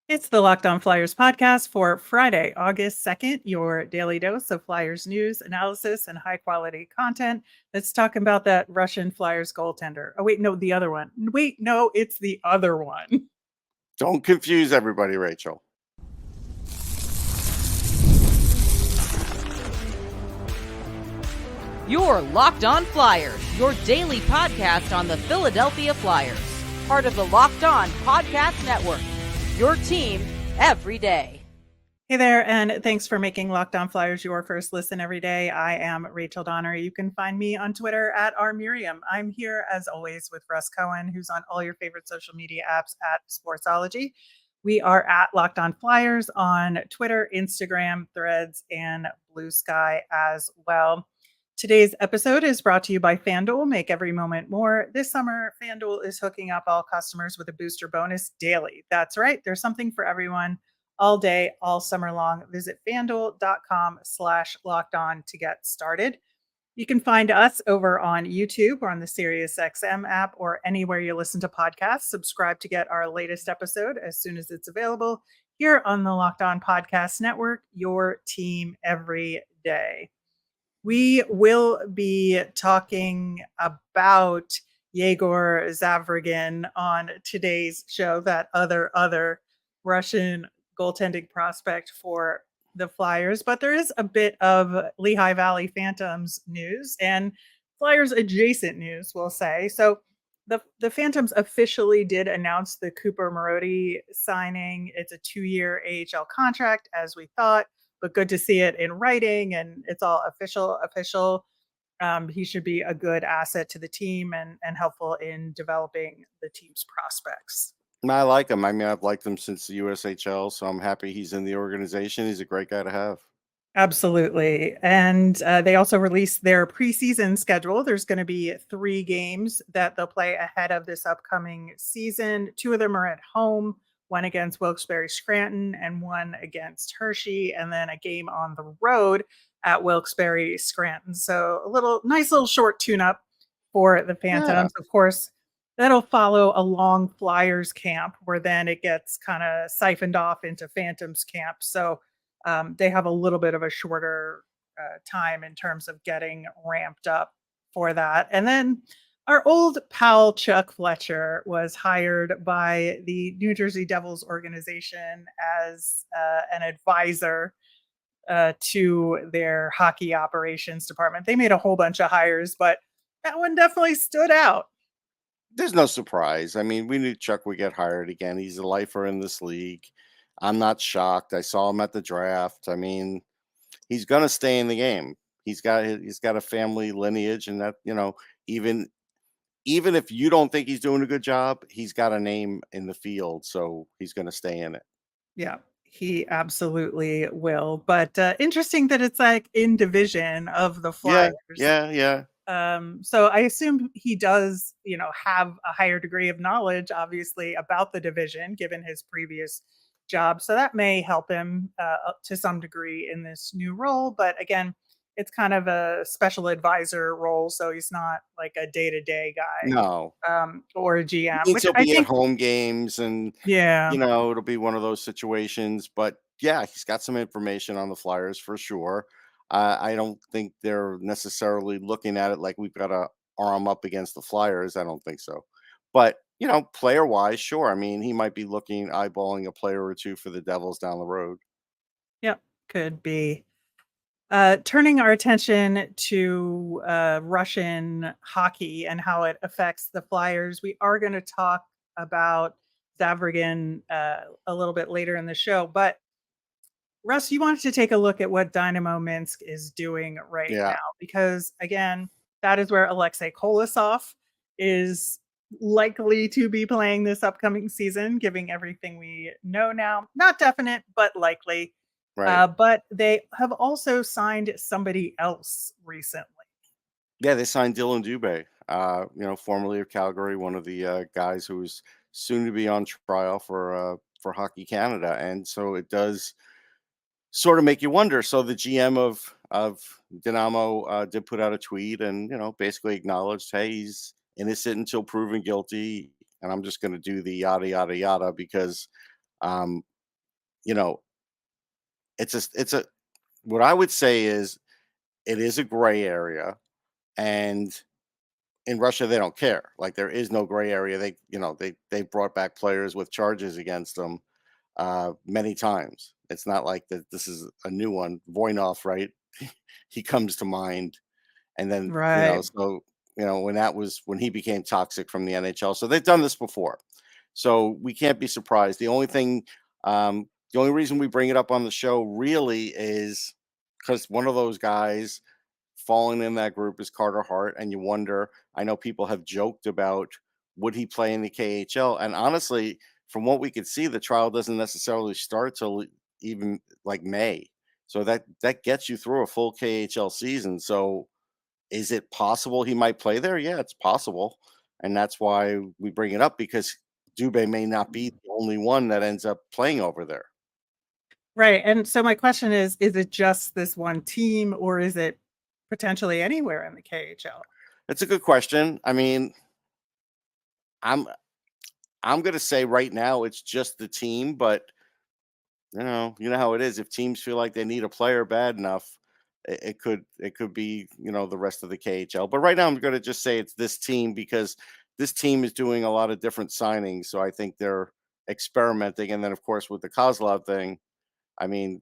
It's the Locked On Flyers podcast for Friday, August 2nd, your daily dose of Flyers news, analysis, and high quality content. Let's talk about that Russian Flyers goaltender. Oh, wait, no, the other one. Wait, no, it's the other one. Don't confuse everybody, Rachel. You're Locked On Flyers, your daily podcast on the Philadelphia Flyers. Part of the Locked On Podcast Network. Your team every day. Hey there, and thanks for making Locked On Flyers your first listen every day. I am Rachel Donner. You can find me on Twitter at rmiriam. I'm here, as always, with Russ Cohen, who's on all your favorite social media apps at Sportsology. We are at Locked On Flyers on Twitter, Instagram, Threads, and Blue Sky as well. Today's episode is brought to you by FanDuel. Make every moment more. This summer, FanDuel is hooking up all customers with a booster bonus daily. That's right. There's something for everyone all day, all summer long. Visit FanDuel.com/lockedon to get started. You can find us over on YouTube or on the SiriusXM app or anywhere you listen to podcasts. Subscribe to get our latest episode as soon as it's available here on the Locked On Podcast Network, your team every day. We will be talking about Yegor Zavragin on today's show, that other Russian goaltending prospect for the Flyers. But there is a bit of Lehigh Valley Phantoms news and Flyers adjacent news, we'll say. So the Phantoms officially did announce the Cooper Marody signing. It's a 2-year AHL contract, as we thought, but good to see it in writing and it's all official. He should be a good asset to the team and helpful in developing the team's prospects. I like him. I mean, I've liked him since the USHL, so I'm happy he's in the organization. He's a great guy to have. Absolutely. And they also released their preseason schedule. There's going to be 3 games that they'll play ahead of this upcoming season. 2 of them are at home, one against Wilkes-Barre Scranton and one against Hershey, and then a game on the road at Wilkes-Barre Scranton. So a nice little short tune-up for the Phantoms. Yeah. Of course, that'll follow a long Flyers camp where then it gets kind of siphoned off into Phantoms camp. So they have a little bit of a shorter time in terms of getting ramped up for that. And then our old pal Chuck Fletcher was hired by the New Jersey Devils organization as an advisor to their hockey operations department. They made a whole bunch of hires, but that one definitely stood out. There's no surprise. I mean, we knew Chuck would get hired again. He's a lifer in this league. I'm not shocked. I saw him at the draft. I mean, he's going to stay in the game. He's got a family lineage, and that, even if you don't think he's doing a good job, he's got a name in the field, so he's going to stay in it. Yeah, he absolutely will. But interesting that it's like in division of the Flyers. Yeah. So I assume he does, have a higher degree of knowledge, obviously, about the division, given his previous job. So that may help him to some degree in this new role. But again, it's kind of a special advisor role, so he's not like a day-to-day guy. No. Or a GM. Which will be at home games, and yeah, it'll be one of those situations. But yeah, he's got some information on the Flyers for sure. I don't think they're necessarily looking at it like we've got to arm up against the Flyers. I don't think so. But, player-wise, sure. I mean, he might be eyeballing a player or two for the Devils down the road. Yep, could be. Turning our attention to Russian hockey and how it affects the Flyers, we are going to talk about Zavragin a little bit later in the show. But Russ, you wanted to take a look at what Dynamo Minsk is doing right now, because again, that is where Alexei Kolosov is likely to be playing this upcoming season, giving everything we know now. Not definite, but likely. Right. But they have also signed somebody else recently. Yeah, they signed Dylan Dubé, formerly of Calgary, one of the guys who is soon to be on trial for Hockey Canada. And so it does sort of make you wonder. So the GM of Dynamo did put out a tweet and, basically acknowledged, hey, he's innocent until proven guilty. And I'm just going to do the yada, yada, yada, because you know, it's a what I would say is it is a gray area, and in Russia they don't care. Like there is no gray area. They brought back players with charges against them many times. It's not like that. This is a new one. Voinov, right? He comes to mind, and then Right. when he became toxic from the NHL. So they've done this before. So we can't be surprised. The only reason we bring it up on the show really is because one of those guys falling in that group is Carter Hart, and you wonder. I know people have joked about would he play in the KHL, and honestly, from what we could see, the trial doesn't necessarily start till even like May, so that gets you through a full KHL season. So, is it possible he might play there? Yeah, it's possible, and that's why we bring it up because Dubé may not be the only one that ends up playing over there. Right. And so my question is it just this one team or is it potentially anywhere in the KHL? It's a good question. I mean, I'm I'm gonna say right now it's just the team, but you know how it is. If teams feel like they need a player bad enough, it could be the rest of the KHL. But right now, I'm gonna just say it's this team because this team is doing a lot of different signings. So I think they're experimenting, and then of course with the Kozlov thing, I mean,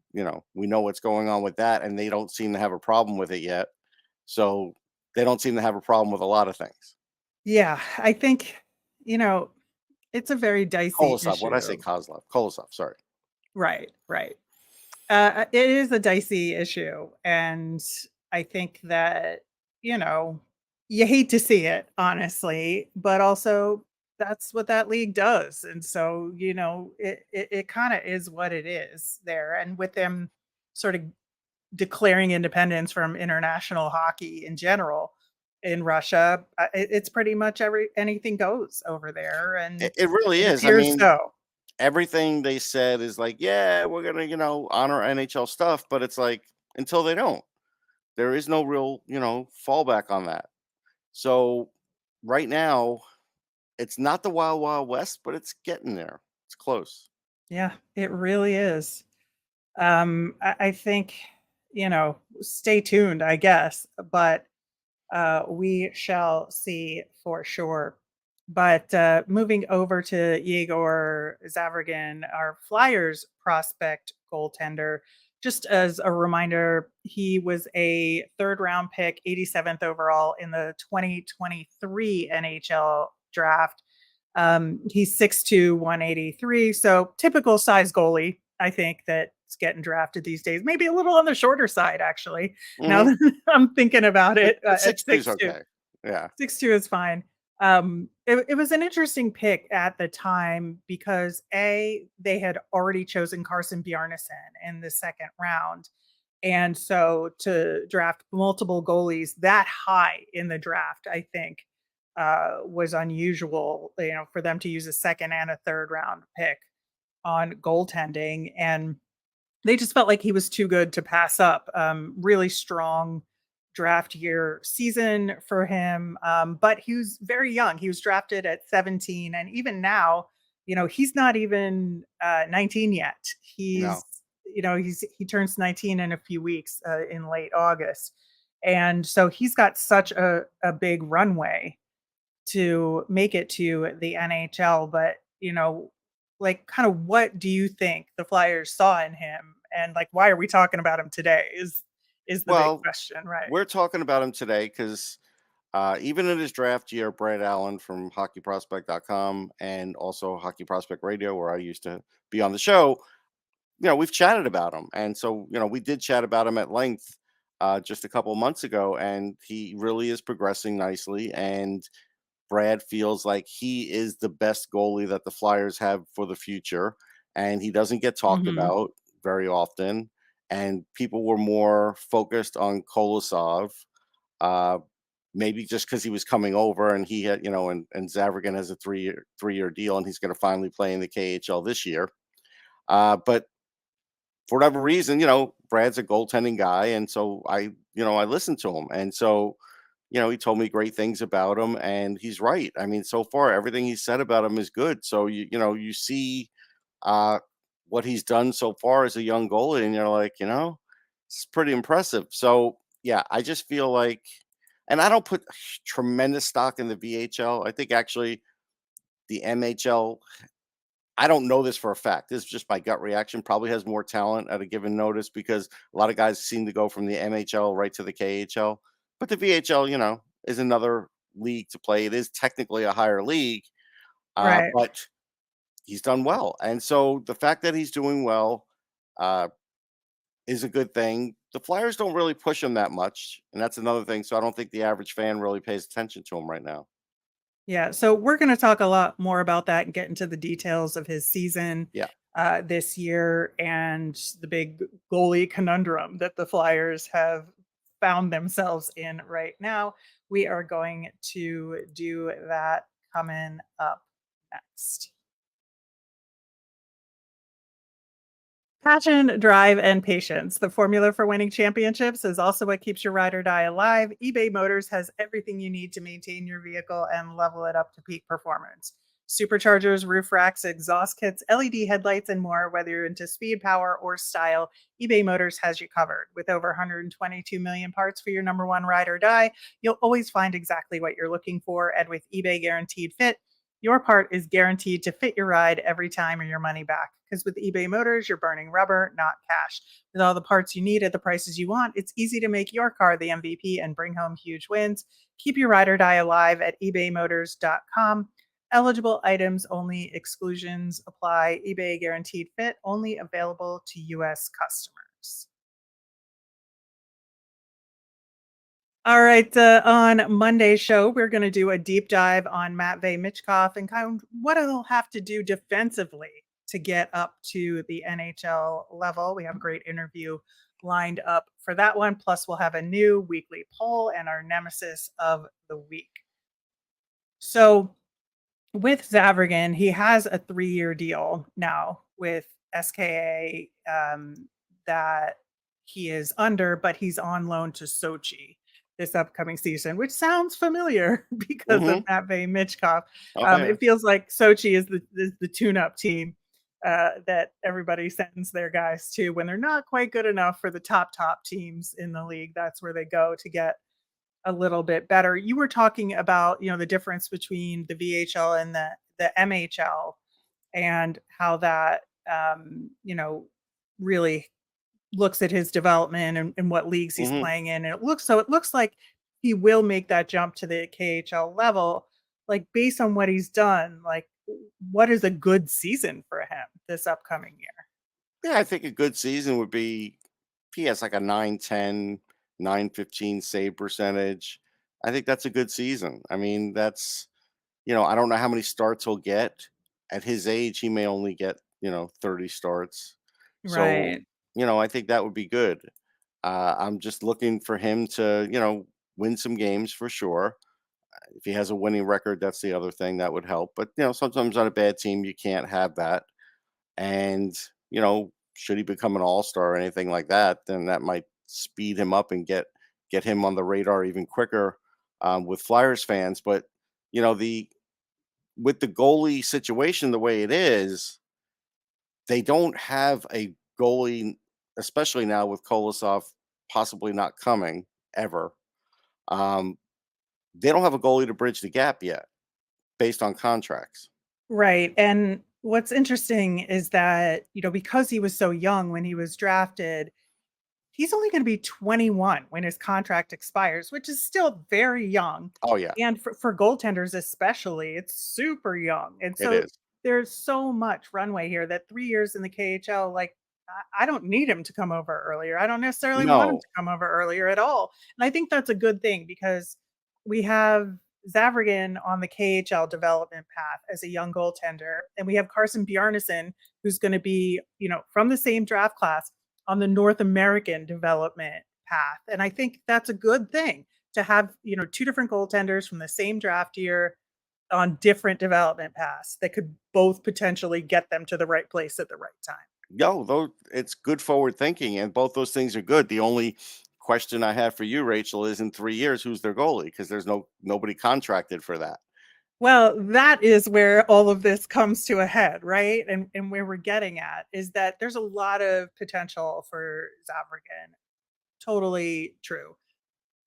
we know what's going on with that, and they don't seem to have a problem with it yet. So they don't seem to have a problem with a lot of things. Yeah, I think, you know, it's a very dicey Kolosov, what did I say? issue. Kozlov, Kolosov. Sorry. Right, right. It is a dicey issue, and I think that, you know, you hate to see it, honestly, but also that's what that league does, and so, it kinda is what it is there, and with them sort of declaring independence from international hockey in general in Russia, it's pretty much anything goes over there, and It really it is. I appears mean, so. everything they said is like, yeah, we're gonna, honor NHL stuff, but it's like until they don't, there is no real, fallback on that. So right now, it's not the wild, wild west, but it's getting there. It's close. Yeah, it really is. I think, stay tuned, I guess, but we shall see for sure. But moving over to Yegor Zavragin, our Flyers prospect goaltender, just as a reminder, he was a third round pick, 87th overall in the 2023 NHL draft. He's 6'2, 183. So typical size goalie, I think, that's getting drafted these days. Maybe a little on the shorter side, actually. Now Hmm. that I'm thinking about it, But at 6'2" is 6'2. okay. Yeah. 6'2 is fine. It was an interesting pick at the time because they had already chosen Carsen Bjarnason in the second round. And so to draft multiple goalies that high in the draft, I think, was unusual, for them to use a second and a third round pick on goaltending. And they just felt like he was too good to pass up. Really strong draft year season for him, but he was very young. He was drafted at 17, and even now, he's not even 19 yet. No. He turns 19 in a few weeks, in late August, and so he's got such a big runway to make it to the NHL. But, like, kind of what do you think the Flyers saw in him? And like, why are we talking about him today is the big Well, question, right? we're talking about him today because even in his draft year, Brad Allen from hockeyprospect.com and also Hockey Prospect Radio, where I used to be on the show, we've chatted about him. And so, we did chat about him at length just a couple months ago, and he really is progressing nicely. And Brad feels like he is the best goalie that the Flyers have for the future, and he doesn't get talked Mhm. about very often. And people were more focused on Kolosov, uh, maybe just because he was coming over and he had, and Zavragin has a three year deal, and he's going to finally play in the KHL this year. But for whatever reason, Brad's a goaltending guy, and so I listened to him, and so he told me great things about him, and he's right. I mean, so far everything he said about him is good. So you see, uh, what he's done so far as a young goalie, and you're like, it's pretty impressive. So yeah, I just feel like, and I don't put tremendous stock in the VHL. I think actually the MHL, I don't know this for a fact. This is just my gut reaction. Probably has more talent at a given notice because a lot of guys seem to go from the MHL right to the KHL. But the VHL, is another league to play. It is technically a higher league, Right. but he's done well. And so the fact that he's doing well uh, is a good thing. The Flyers don't really push him that much. And that's another thing. So I don't think the average fan really pays attention to him right now. Yeah, so we're going to talk a lot more about that and get into the details of his season Yeah. this year and the big goalie conundrum that the Flyers have found themselves in right now. We are going to do that coming up next. Passion, drive, and patience. The formula for winning championships is also what keeps your ride or die alive. eBay Motors has everything you need to maintain your vehicle and level it up to peak performance. Superchargers, roof racks, exhaust kits, LED headlights, and more. Whether you're into speed, power, or style, eBay Motors has you covered. With over 122 million parts for your number one ride or die, you'll always find exactly what you're looking for. And with eBay Guaranteed Fit, your part is guaranteed to fit your ride every time or your money back. Because with eBay Motors, you're burning rubber, not cash. With all the parts you need at the prices you want, it's easy to make your car the MVP and bring home huge wins. Keep your ride or die alive at ebaymotors.com. Eligible items only, exclusions apply. eBay Guaranteed Fit only available to U.S. customers. All right, on Monday's show, we're going to do a deep dive on Matvei Michkov and kind of what he'll have to do defensively to get up to the NHL level. We have a great interview lined up for that one. Plus, we'll have a new weekly poll and our nemesis of the week. So, with Zavragin, he has a 3-year deal now with SKA that he is under, but he's on loan to Sochi this upcoming season, which sounds familiar because of Matvei Michkov. It feels like Sochi is the tune-up team that everybody sends their guys to when they're not quite good enough for the top teams in the league. That's where they go to get a little bit better. You were talking about, the difference between the VHL and the MHL and how that, really looks at his development and what leagues he's playing in. And it looks like he will make that jump to the KHL level, like based on what he's done. Like, what is a good season for him this upcoming year? Yeah, I think a good season would be if he has like a 9-10, 9-15 save percentage. I think that's a good season. I mean, that's, I don't know how many starts he'll get. At his age, he may only get, 30 starts. So, Right. I think that would be good. I'm just looking for him to, win some games for sure. If he has a winning record, that's the other thing that would help. But, sometimes on a bad team, you can't have that. And, should he become an all-star or anything like that, then that might speed him up and get him on the radar even quicker with Flyers fans. But, with the goalie situation the way it is, they don't have a goalie, especially now with Kolosov possibly not coming ever. Um, they don't have a goalie to bridge the gap yet based on contracts. Right. And what's interesting is that, because he was so young when he was drafted, he's only going to be 21 when his contract expires, which is still very young. Oh, yeah, And for goaltenders, especially, it's super young. And it so is. there's so much runway here that 3 years in the KHL, like, I don't need him to come over earlier. I don't necessarily want him No. to come over earlier at all. And I think that's a good thing because we have Zavragin on the KHL development path as a young goaltender. And we have Carsen Bjarnason, who's going to be, from the same draft class on the North American development path. And I think that's a good thing to have, two different goaltenders from the same draft year on different development paths that could both potentially get them to the right place at the right time. No, though it's good forward thinking, and both those things are good. The only question I have for you, Rachel, is in 3 years, who's their goalie? Because there's nobody contracted for that. Well, that is where all of this comes to a head, right? And where we're getting at is that there's a lot of potential for Zavragin. Totally true.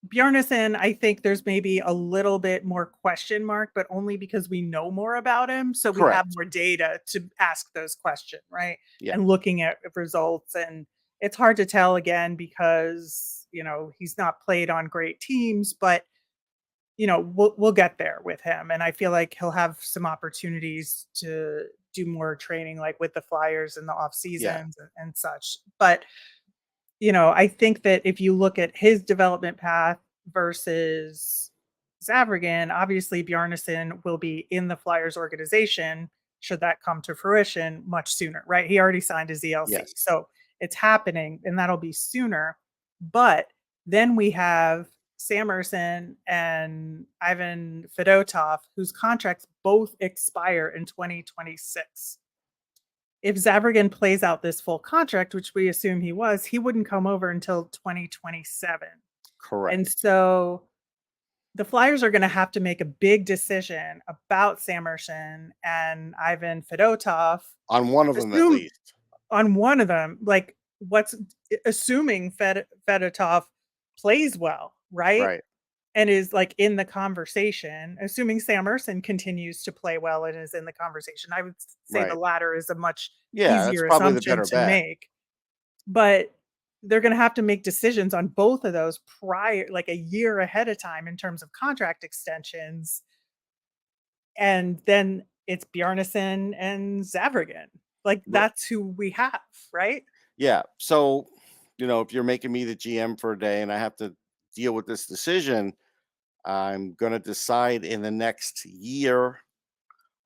Bjarnason, I think there's maybe a little bit more question mark, but only because we know more about him. So we have Correct. more data to ask those questions, right? Yeah. And looking at results. And it's hard to tell again because, he's not played on great teams, but we'll get there with him. And I feel like he'll have some opportunities to do more training like with the Flyers in the off Yeah. seasons and such. But I think that if you look at his development path versus Zavragin, obviously Bjarnason will be in the Flyers organization should that come to fruition much sooner, right? He already signed his ELC. Yes. So it's happening and that'll be sooner. But then we have Samerson and Ivan Fedotov, whose contracts both expire in 2026. If Zavragin plays out this full contract, which we assume he was, he wouldn't come over until 2027. And Correct. so the Flyers are going to have to make a big decision about Samerson and Ivan Fedotov. On one of them, at Assume least. on one of them, like assuming Fedotov plays well, right? Right. And is like in the conversation, assuming Samerson continues to play well and is in the conversation. I would say the Right. latter is a much Yeah, that's easier probably the assumption better to bet. make. But they're going to have to make decisions on both of those prior, like a year ahead of time in terms of contract extensions. And then it's Bjarnason and Zavragin. Like R- that's who we have, right? Yeah. So, if you're making me the GM for a day and I have to deal with this decision, I'm going to decide in the next year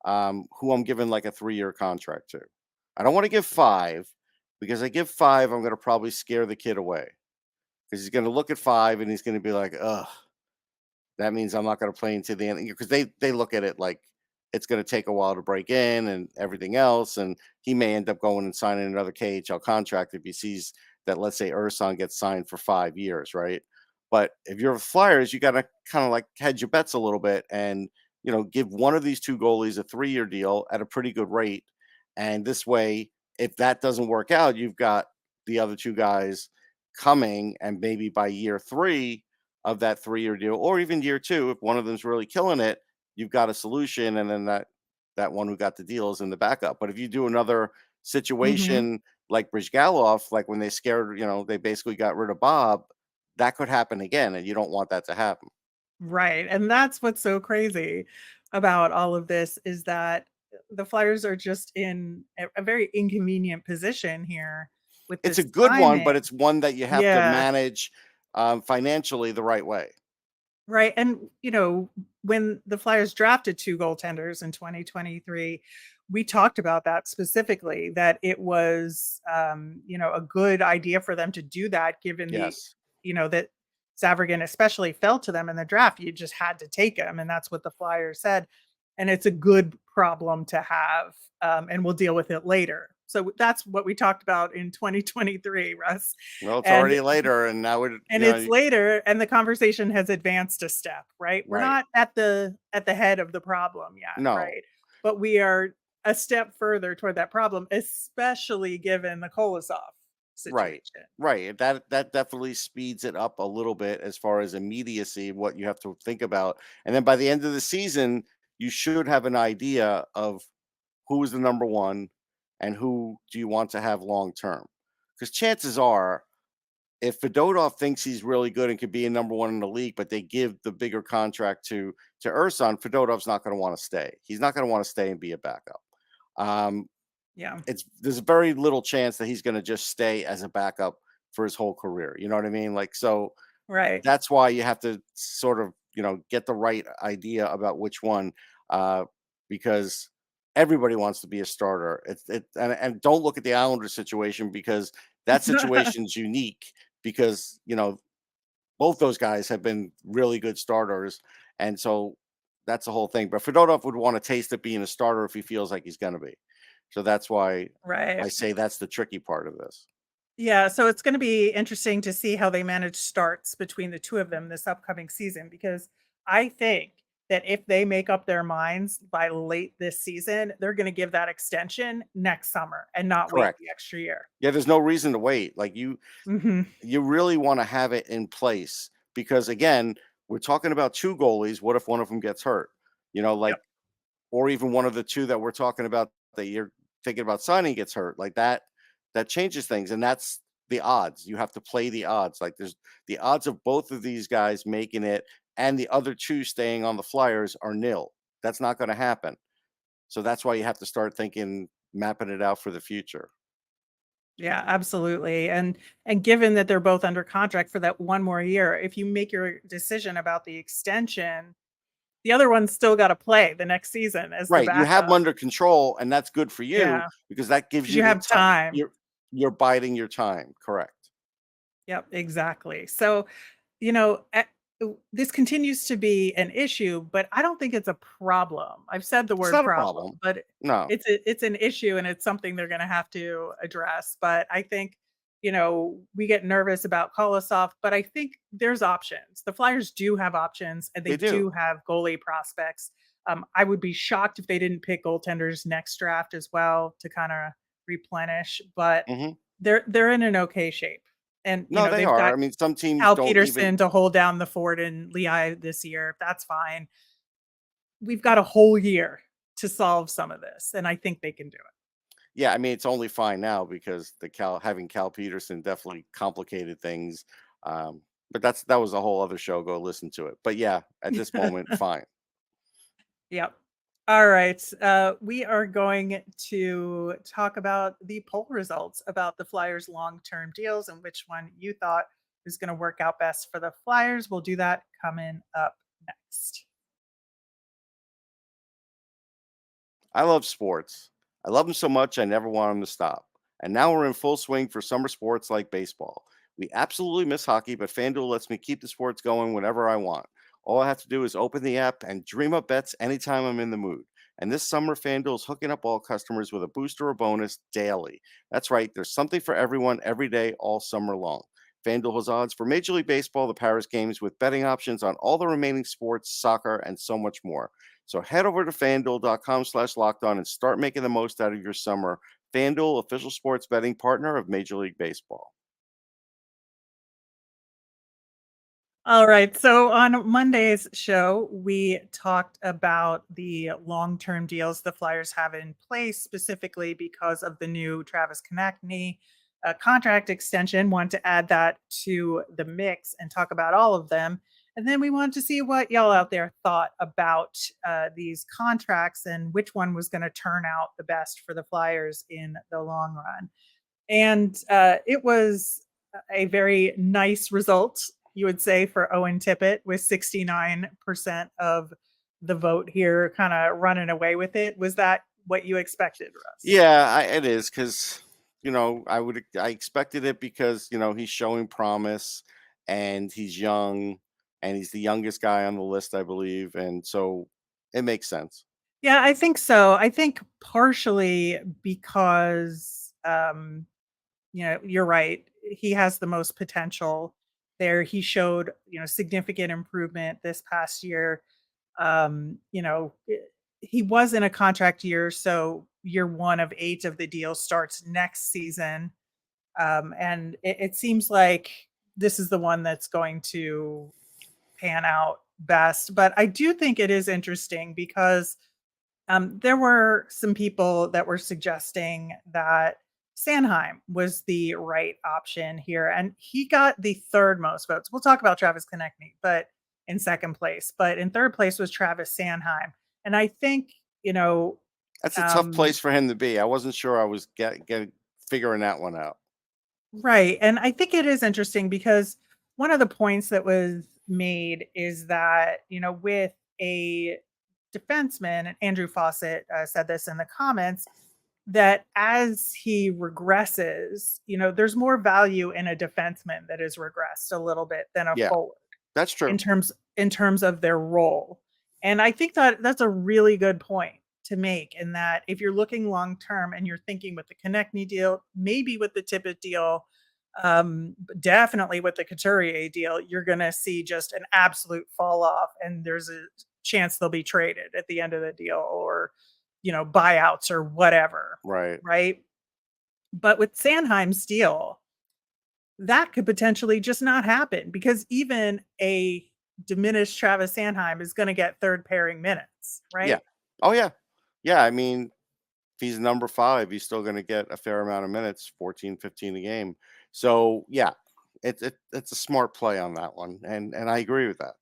who I'm giving like a 3-year contract to. I don't want to give 5 because I give 5, I'm going to probably scare the kid away because he's going to look at 5 and he's going to be like, ugh, that means I'm not going to play into the end because they look at it like it's going to take a while to break in and everything else. And he may end up going and signing another KHL contract if he sees that, let's say, Urson gets signed for 5 years, right? But if you're Flyers, you got to kind of like hedge your bets a little bit and, give one of these two goalies a 3-year deal at a pretty good rate. And this way, if that doesn't work out, you've got the other two guys coming. And maybe by year 3, of that 3-year deal, or even year 2, if one of them's really killing it, you've got a solution, and then that one who got the deal is in the backup. But if you do another Mm-hmm. situation like Brizgalov, like when they scared, they basically got rid of Bob, that could happen again, and you don't want that to happen. Right. And that's what's so crazy about all of this is that the Flyers are just in a very inconvenient position here with It's a this good one, timing. but it's one that you have to Yeah. manage financially the right way. Right. And, when the Flyers drafted 2 goaltenders in 2023, we talked about that specifically, that it was, a good idea for them to do that given Yes. that Zavragin especially fell to them in the draft. You just had to take him. And that's what the Flyers said. And it's a good problem to have. And we'll deal with it later. So that's what we talked about in 2023, Russ. Well, it's And already later, and now we're and it's later and the conversation has advanced a step, right? We're right. not at the head of the problem yet, No. right? But we are a step further toward that problem, especially given the Kolosov Right. situation. Right. That definitely speeds it up a little bit as far as immediacy, what you have to think about. And then by the end of the season, you should have an idea of who is the number one and who do you want to have long term. Because chances are, if Fedotov thinks he's really good and could be a number one in the league, but they give the bigger contract to Urson, Fedotov's not going to want to stay. He's not going to want to stay and be a backup. Um, Yeah. there's very little chance that he's going to just stay as a backup for his whole career. You know what I mean? Like, so Right. that's why you have to sort of, get the right idea about which one, because everybody wants to be a starter. And don't look at the Islanders situation because that situation's unique because, both those guys have been really good starters. And so that's the whole thing. But Fedotov would want to taste it being a starter if he feels like he's going to be. So that's why I Right. say that's the tricky part of this. Yeah, so it's going to be interesting to see how they manage starts between the two of them this upcoming season because I think that if they make up their minds by late this season, they're going to give that extension next summer and not wait Correct. the extra year. Yeah, there's no reason to wait. Like Hmm. you really want to have it in place because again, we're talking about two goalies. What if one of them gets hurt? Yep. Or even one of the two that we're talking about that you're thinking about signing gets hurt. Like that changes things, and that's the odds. You have to play the odds. Like there's the odds of both of these guys making it and the other two staying on the Flyers are nil. That's not going to happen. So that's why you have to start thinking, mapping it out for the future. Yeah, absolutely. And given that they're both under contract for that one more year, if you make your decision about the extension, the other one's still got to play the next season as the Right, you have them backup. under control, and that's good for you Yeah, because that gives because you you the have time. time. You're biding your time, correct? Yep, exactly. So, you know, this continues to be an issue, but I don't think it's a problem. I've said the It's word not a problem, problem. but No, it's an issue and it's something they're going to have to address. But I think, we get nervous about Kolosov, but I think there's options. The Flyers do have options, and they they do. do have goalie prospects. I would be shocked if they didn't pick goaltenders next draft as well to kind of replenish, but Mhm. they're in an okay shape. And No, they they've are. got I mean, some teams Cal don't even. Peterson to hold down the fort in Lehigh this year. That's fine. We've got a whole year to solve some of this, and I think they can do it. Yeah, I mean, it's only fine now because having Cal Peterson definitely complicated things. But that was a whole other show. Go listen to it. But yeah, at this moment, fine. Yep. All right. We are going to talk about the poll results about the Flyers' long term deals and which one you thought is going to work out best for the Flyers. We'll do that coming up next. I love sports. I love them so much, I never want them to stop. And now we're in full swing for summer sports like baseball. We absolutely miss hockey, but FanDuel lets me keep the sports going whenever I want. All I have to do is open the app and dream up bets anytime I'm in the mood. And this summer, FanDuel is hooking up all customers with a booster or bonus daily. That's right, there's something for everyone every day, all summer long. FanDuel has odds for Major League Baseball, the Paris games, with betting options on all the remaining sports, soccer, and so much more. So head over to fanduel.com/lockedon and start making the most out of your summer. FanDuel, official sports betting partner of Major League Baseball. All right. So on Monday's show, we talked about the long term deals the Flyers have in place, specifically because of the new Travis Konechny contract extension. Want to add that to the mix and talk about all of them. And then we wanted to see what y'all out there thought about these contracts and which one was going to turn out the best for the Flyers in the long run. And it was a very nice result, you would say, for Owen Tippett, with 69% of the vote here kind of running away with it. Was that what you expected, Russ? Yeah, it is because I expected it because he's showing promise and he's young and he's the youngest guy on the list, I believe, and so it makes sense. Yeah, I think so. I think partially because, you're right. He has the most potential there. He showed, significant improvement this past year. Um, you know, i- he was in a contract year, so year one of 8 of the deal starts next season. And it seems like this is the one that's going to pan out best. But I do think it is interesting because there were some people that were suggesting that Sanheim was the right option here, and he got the third most votes. We'll talk about Travis Konechny, but in second place. But in third place was Travis Sanheim, and I think That's a tough um, place for him to be. I wasn't sure I was figuring that one out. right, and I think it is interesting because one of the points that was made is that with a defenseman, and Andrew Fawcett said this in the comments, that as he regresses, there's more value in a defenseman that has regressed a little bit than a Yeah, forward that's in true. terms of their role. And I think that that's a really good point to make, in that if you're looking long term and you're thinking with the Konechny deal, maybe with the Tippett deal, but definitely with the Couturier deal, you're going to see just an absolute fall off, and there's a chance they'll be traded at the end of the deal, or, buyouts or whatever. Right. Right. But with Sanheim's deal, that could potentially just not happen, because even a diminished Travis Sanheim is going to get third pairing minutes. Yeah. Right. Oh, yeah. Yeah. I mean, if he's number 5, he's still going to get a fair amount of minutes, 14, 15 a game. So, yeah, it's a smart play on that one. And I agree with that.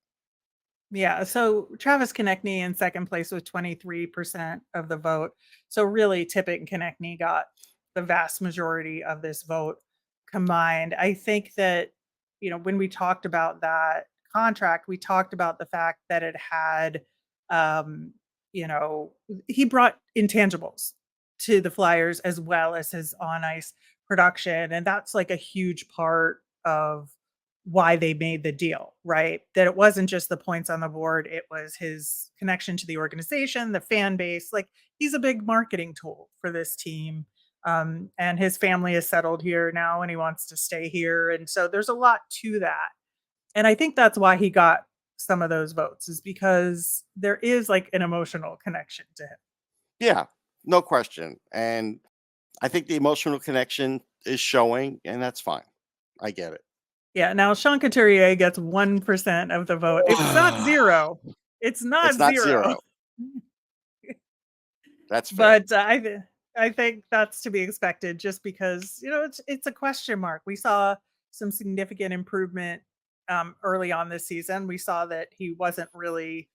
Yeah, so Travis Konechny in second place with 23% of the vote. So really, Tippett and Konechny got the vast majority of this vote combined. I think that, when we talked about that contract, we talked about the fact that it had, um, you know, he brought intangibles to the Flyers as well as his on ice production. And that's like a huge part of why they made the deal, right? That it wasn't just the points on the board, it was his connection to the organization, the fan base. Like, he's a big marketing tool for this team. And his family is settled here now and he wants to stay here. And so there's a lot to that. And I think that's why he got some of those votes, is because there is like an emotional connection to him. Yeah, no question. And I think the emotional connection is showing, and that's fine. I get it. Yeah. Now Sean Couturier gets 1% of the vote. It's not zero. It's not It's not zero. 0. That's fair. But I think that's to be expected, just because it's a question mark. We saw some significant improvement early on this season. We saw that he wasn't really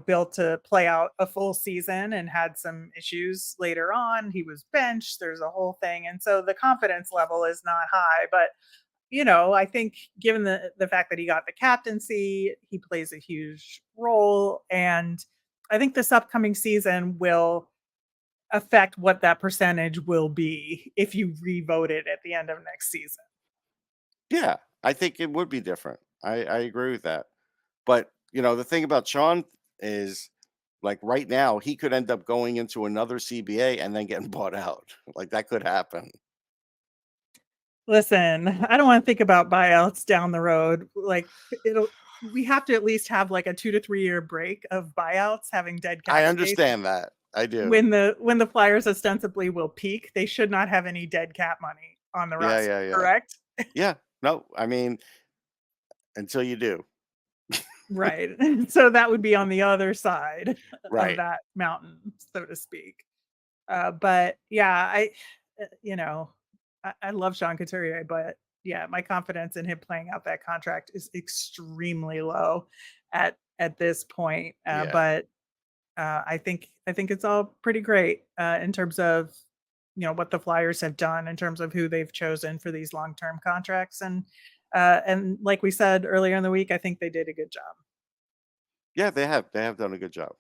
built to play out a full season and had some issues later on. He was benched. There's a whole thing, and so the confidence level is not high. But I think given the fact that he got the captaincy, he plays a huge role, and I think this upcoming season will affect what that percentage will be if you re-vote it at the end of next season. Yeah, I think it would be different. I agree with that. But, the thing about Sean is, like, right now, he could end up going into another CBA and then getting bought out. Like, that could happen. Listen, I don't want to think about buyouts down the road. Like, we have to at least have like a 2 to 3 year break of buyouts, having dead cap I space. understand that. I do. When the Flyers ostensibly will peak, they should not have any dead cap money on the roster. Yeah. Correct? Yeah. No, I mean, until you do. Right. So that would be on the other side of Right. that mountain, so to speak. But yeah, I love Sean Couturier, but yeah, my confidence in him playing out that contract is extremely low at this point. Yeah. But I think it's all pretty great in terms of what the Flyers have done in terms of who they've chosen for these long-term contracts, and like we said earlier in the week, I think they did a good job. Yeah, they have done a good job.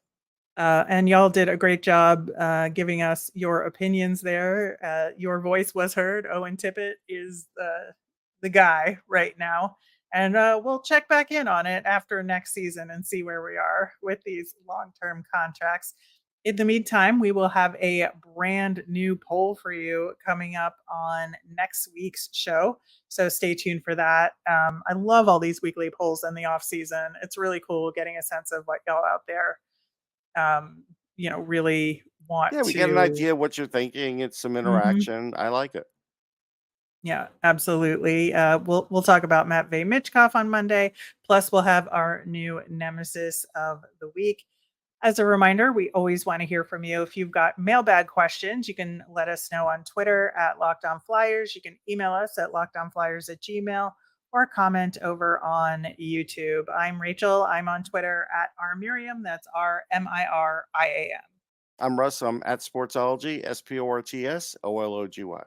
And y'all did a great job giving us your opinions there. Your voice was heard. Owen Tippett is the guy right now. And we'll check back in on it after next season and see where we are with these long-term contracts. In the meantime, we will have a brand new poll for you coming up on next week's show. So stay tuned for that. I love all these weekly polls in the off season. It's really cool getting a sense of what y'all out there really want Yeah, we to get an idea what you're thinking. It's some interaction. I like it. Yeah, absolutely. We'll talk about Matvey Michkov on Monday. Plus, we'll have our new nemesis of the week. As a reminder, we always want to hear from you. If you've got mailbag questions, you can let us know on Twitter at Locked On Flyers. You can email us at lockedonflyers@gmail.com or comment over on YouTube. I'm Rachel. I'm on Twitter at rmiriam. That's RMIRIAM. I'm Russ. I'm at Sportsology, SPORTSOLOGY.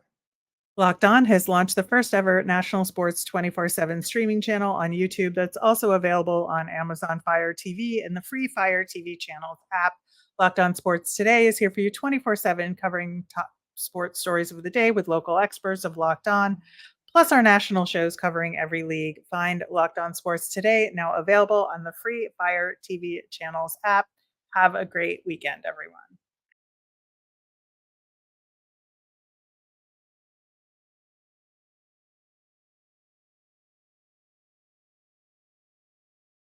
Locked On has launched the first ever national sports 24/7 streaming channel on YouTube that's also available on Amazon Fire TV and the free Fire TV channels app. Locked On Sports Today is here for you 24/7, covering top sports stories of the day with local experts of Locked On, plus our national shows covering every league. Find Locked On Sports Today, now available on the free Fire TV channels app. Have a great weekend, everyone.